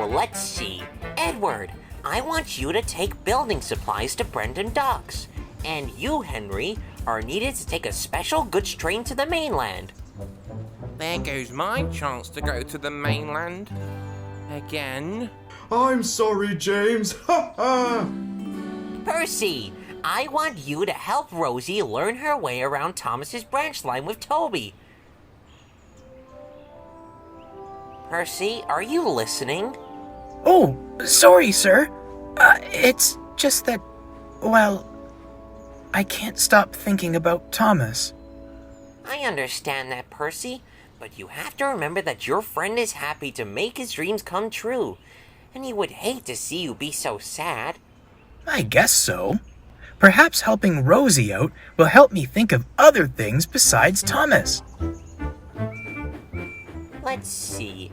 let's see. Edward, I want you to take building supplies to Brendan Docks. And you, Henry, are needed to take a special goods train to the mainland. There goes my chance to go to the mainland. Again. I'm sorry, James. Ha ha! Percy, I want you to help Rosie learn her way around Thomas's branch line with Toby. Percy, are you listening? Oh, sorry, sir. It's just that, well, I can't stop thinking about Thomas. I understand that, Percy, but you have to remember that your friend is happy to make his dreams come true, and he would hate to see you be so sad. I guess so. Perhaps helping Rosie out will help me think of other things besides Thomas. Let's see.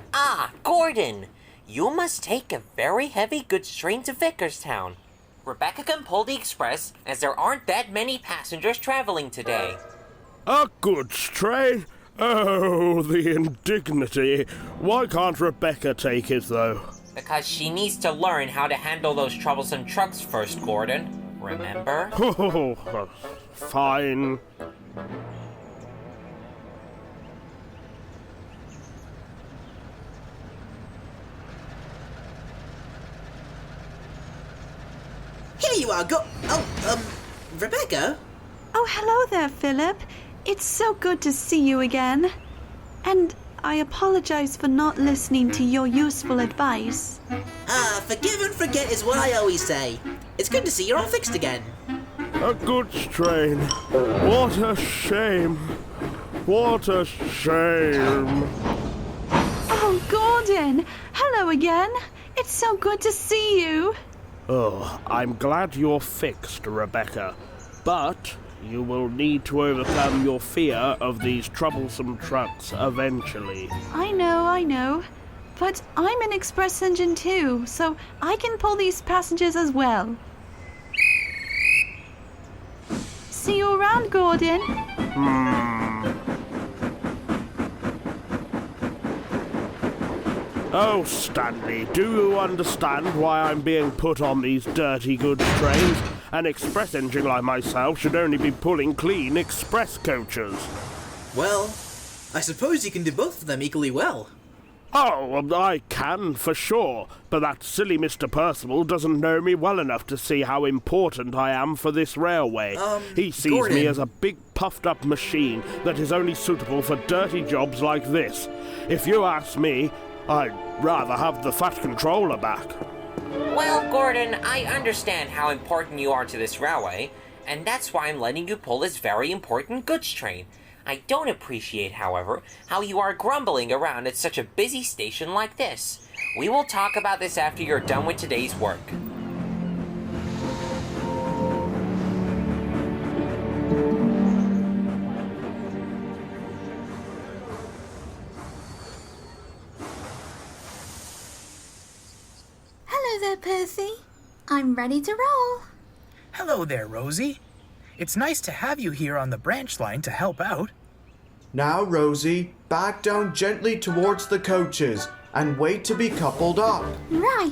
Gordon! You must take a very heavy goods train to Vickerstown. Rebecca can pull the express, as there aren't that many passengers traveling today. A goods train? Oh, the indignity. Why can't Rebecca take it, though? Because she needs to learn how to handle those troublesome trucks first, Gordon. Remember? Oh, fine. Here you are, Rebecca? Oh, hello there, Philip. It's so good to see you again. And I apologize for not listening to your useful advice. Forgive and forget is what I always say. It's good to see you're all fixed again. A goods train. What a shame. What a shame. Oh, Gordon. Hello again. It's so good to see you. Oh, I'm glad you're fixed, Rebecca. But you will need to overcome your fear of these troublesome trucks eventually. I know. But I'm an express engine too, so I can pull these passengers as well. See you around, Gordon. Oh, Stanley, do you understand why I'm being put on these dirty goods trains? An express engine like myself should only be pulling clean express coaches. Well, I suppose you can do both of them equally well. Oh, I can, for sure, but that silly Mr. Percival doesn't know me well enough to see how important I am for this railway. He sees Gordon. me as a big puffed-up machine that is only suitable for dirty jobs like this. If you ask me, I'd rather have the Fat Controller back. Well, Gordon, I understand how important you are to this railway, and that's why I'm letting you pull this very important goods train. I don't appreciate, however, how you are grumbling around at such a busy station like this. We will talk about this after you're done with today's work. Hello there, Percy. I'm ready to roll. Hello there, Rosie. It's nice to have you here on the branch line to help out. Now, Rosie, back down gently towards the coaches and wait to be coupled up. Right.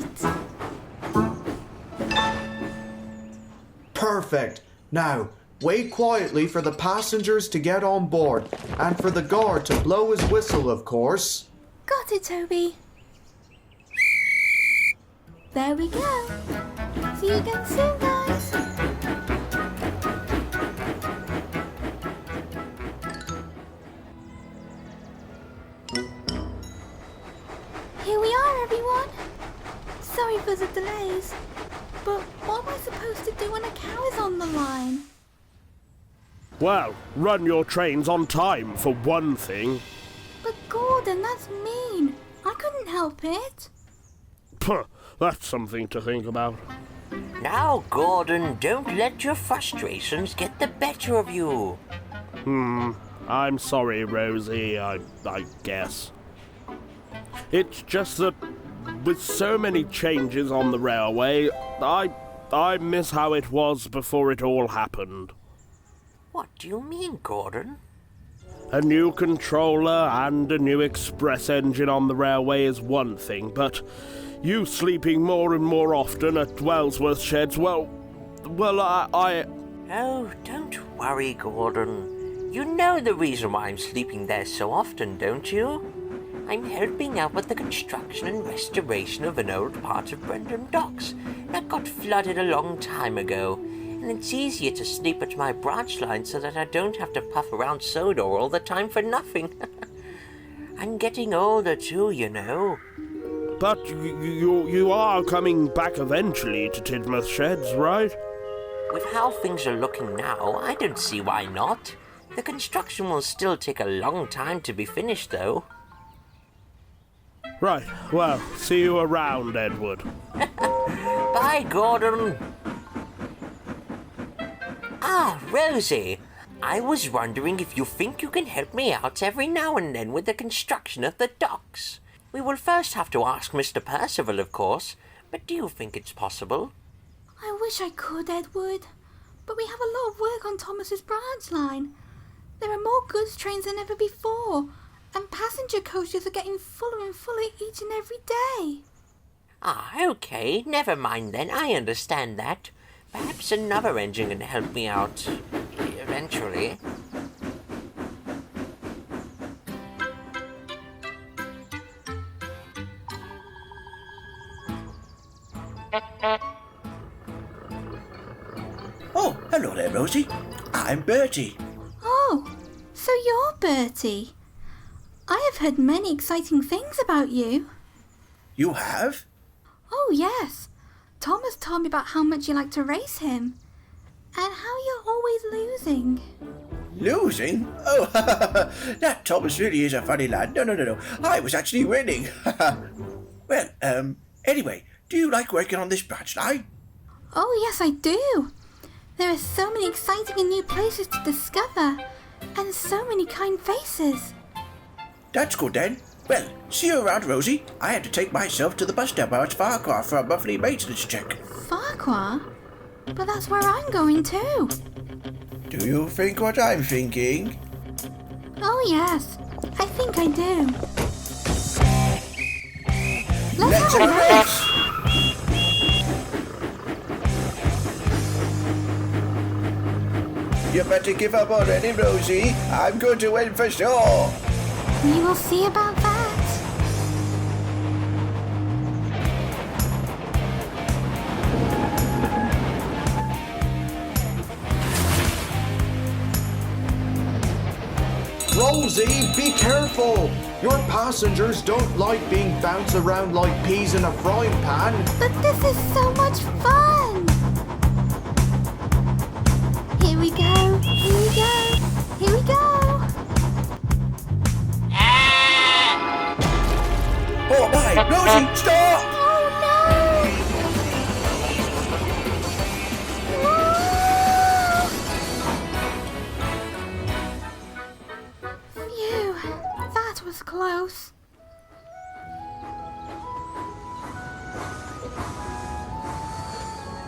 Perfect. Now, wait quietly for the passengers to get on board and for the guard to blow his whistle, of course. Got it, Toby. There we go. See you again soon, guys. Here we are, everyone. Sorry for the delays, but what am I supposed to do when a cow is on the line? Well, run your trains on time, for one thing. But Gordon, that's mean. I couldn't help it. Puh, that's something to think about. Now, Gordon, don't let your frustrations get the better of you. I'm sorry, Rosie, I guess. It's just that with so many changes on the railway, I miss how it was before it all happened. What do you mean, Gordon? A new controller and a new express engine on the railway is one thing, but you sleeping more and more often at Wellsworth Sheds, well, I... Oh, don't worry, Gordon. You know the reason why I'm sleeping there so often, don't you? I'm helping out with the construction and restoration of an old part of Brendam Docks that got flooded a long time ago, and it's easier to sleep at my branch line so that I don't have to puff around Sodor all the time for nothing. I'm getting older too, you know. But you are coming back eventually to Tidmouth Sheds, right? With how things are looking now, I don't see why not. The construction will still take a long time to be finished, though. Right, well, see you around, Edward. Bye, Gordon. Ah, Rosie. I was wondering if you think you can help me out every now and then with the construction of the docks. We will first have to ask Mr. Percival, of course, but do you think it's possible? I wish I could, Edward. But we have a lot of work on Thomas's branch line. There are more goods trains than ever before, and passenger coaches are getting fuller and fuller each and every day. Ah, okay. Never mind then. I understand that. Perhaps another engine can help me out eventually. Oh, hello there, Rosie. I'm Bertie. Oh, so you're Bertie. I have heard many exciting things about you. You have? Oh, yes. Thomas told me about how much you like to race him, and how you're always losing. Losing? Oh, that Thomas really is a funny lad. No. I was actually winning. Well, anyway, do you like working on this branch line? Oh, yes, I do. There are so many exciting and new places to discover, and so many kind faces. That's good then. Well, see you around, Rosie. I had to take myself to the bus depot at Farquhar for a monthly maintenance check. Farquhar? But that's where I'm going too. Do you think what I'm thinking? Oh, yes. I think I do. Let's have a race! You better give up already, Rosie. I'm going to win for sure. We will see about that. Rosie, be careful! Your passengers don't like being bounced around like peas in a frying pan. But this is so much fun! Here we go, here we go, here we go! Oh my, Rosie, stop! Oh no! Phew, that was close.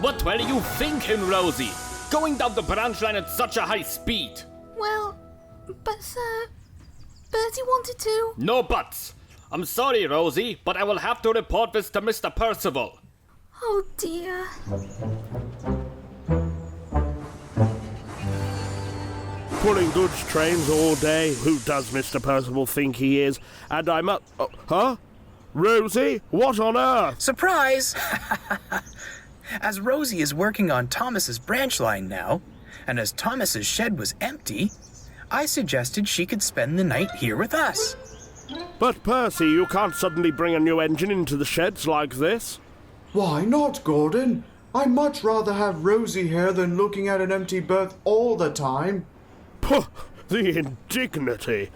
What were you thinking, Rosie? Going down the branch line at such a high speed? Well, but sir, Bertie wanted to. No buts. I'm sorry, Rosie, but I will have to report this to Mr. Percival. Oh dear. Pulling goods trains all day. Who does Mr. Percival think he is? And I'm up... huh? Rosie? What on earth? Surprise! As Rosie is working on Thomas's branch line now, and as Thomas's shed was empty, I suggested she could spend the night here with us. But Percy, you can't suddenly bring a new engine into the sheds like this. Why not, Gordon? I'd much rather have Rosie here than looking at an empty berth all the time. Puh, the indignity.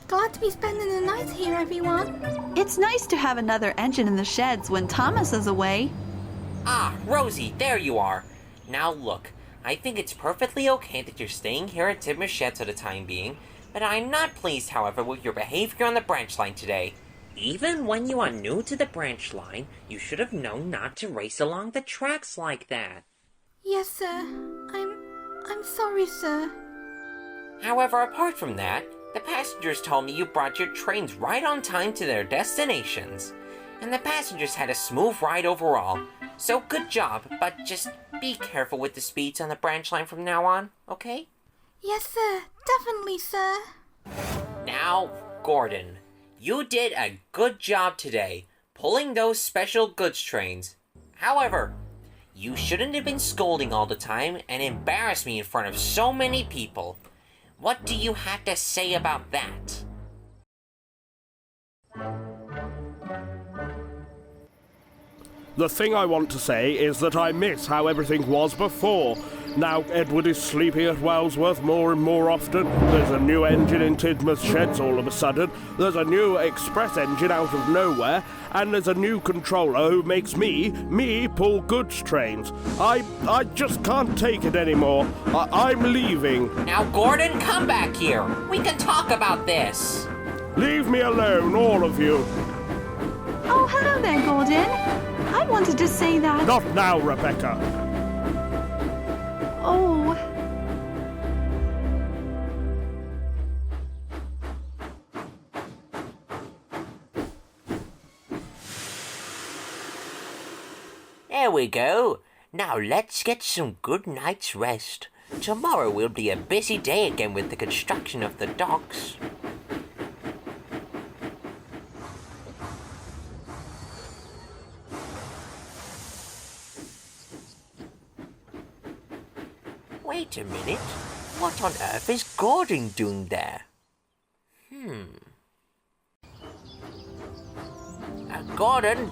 Glad to be spending the night here, everyone. It's nice to have another engine in the sheds when Thomas is away. Ah, Rosie, there you are. Now look, I think it's perfectly okay that you're staying here at Tidmouth Sheds for the time being, but I'm not pleased, however, with your behavior on the branch line today. Even when you are new to the branch line, you should have known not to race along the tracks like that. Yes, sir. I'm sorry, sir. However, apart from that, the passengers told me you brought your trains right on time to their destinations. and the passengers had a smooth ride overall. So good job, but just be careful with the speeds on the branch line from now on, okay? Yes, sir. Definitely, sir. Now, Gordon, you did a good job today, pulling those special goods trains. However, you shouldn't have been scolding all the time and embarrass me in front of so many people. What do you have to say about that? The thing I want to say is that I miss how everything was before. Now Edward is sleeping at Wellsworth more and more often. There's a new engine in Tidmouth sheds all of a sudden. There's a new express engine out of nowhere. And there's a new controller who makes me pull goods trains. I just can't take it anymore. I'm leaving. Now, Gordon, come back here. We can talk about this. Leave me alone, all of you. Oh, hello there, Gordon. I wanted to say that... Not now, Rebecca. Oh... There we go. Now let's get some good night's rest. Tomorrow will be a busy day again with the construction of the docks. Wait a minute. What on earth is Gordon doing there? Gordon!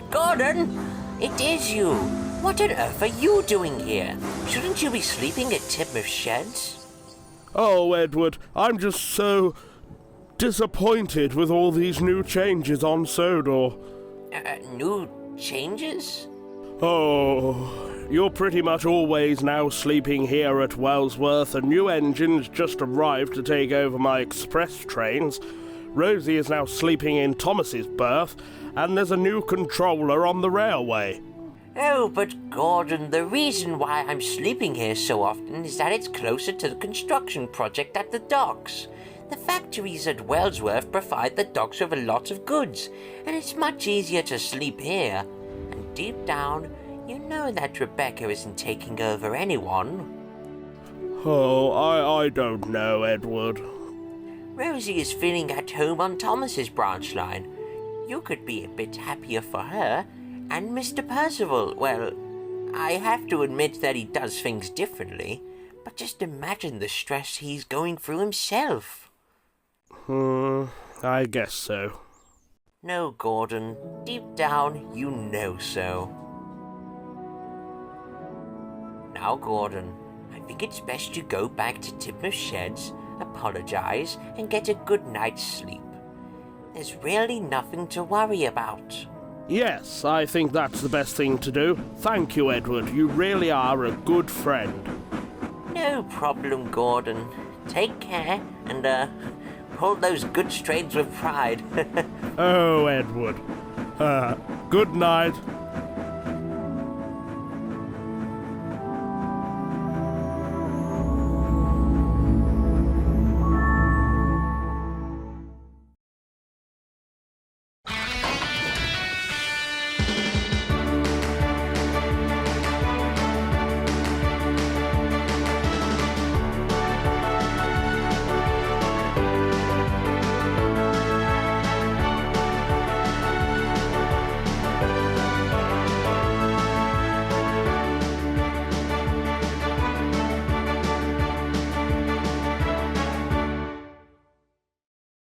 It is you! What on earth are you doing here? Shouldn't you be sleeping at Tidmouth sheds? Oh, Edward, I'm just so disappointed with all these new changes on Sodor. New changes? Oh, you're pretty much always now sleeping here at Wellsworth. A new engine's just arrived to take over my express trains. Rosie is now sleeping in Thomas's berth, and there's a new controller on the railway. Oh, but Gordon, the reason why I'm sleeping here so often is that it's closer to the construction project at the docks. The factories at Wellsworth provide the docks with a lot of goods, and it's much easier to sleep here. And deep down, you know that Rebecca isn't taking over anyone. Oh, I don't know, Edward. Rosie is feeling at home on Thomas's branch line. You could be a bit happier for her. And Mr. Percival, well, I have to admit that he does things differently, but just imagine the stress he's going through himself. I guess so. No, Gordon, deep down, you know so. Now, Gordon, I think it's best you go back to Tidmouth sheds, apologize, and get a good night's sleep. There's really nothing to worry about. Yes, I think that's the best thing to do. Thank you, Edward. You really are a good friend. No problem, Gordon. Take care, and, pull those goods trains with pride. Oh, Edward. Good night.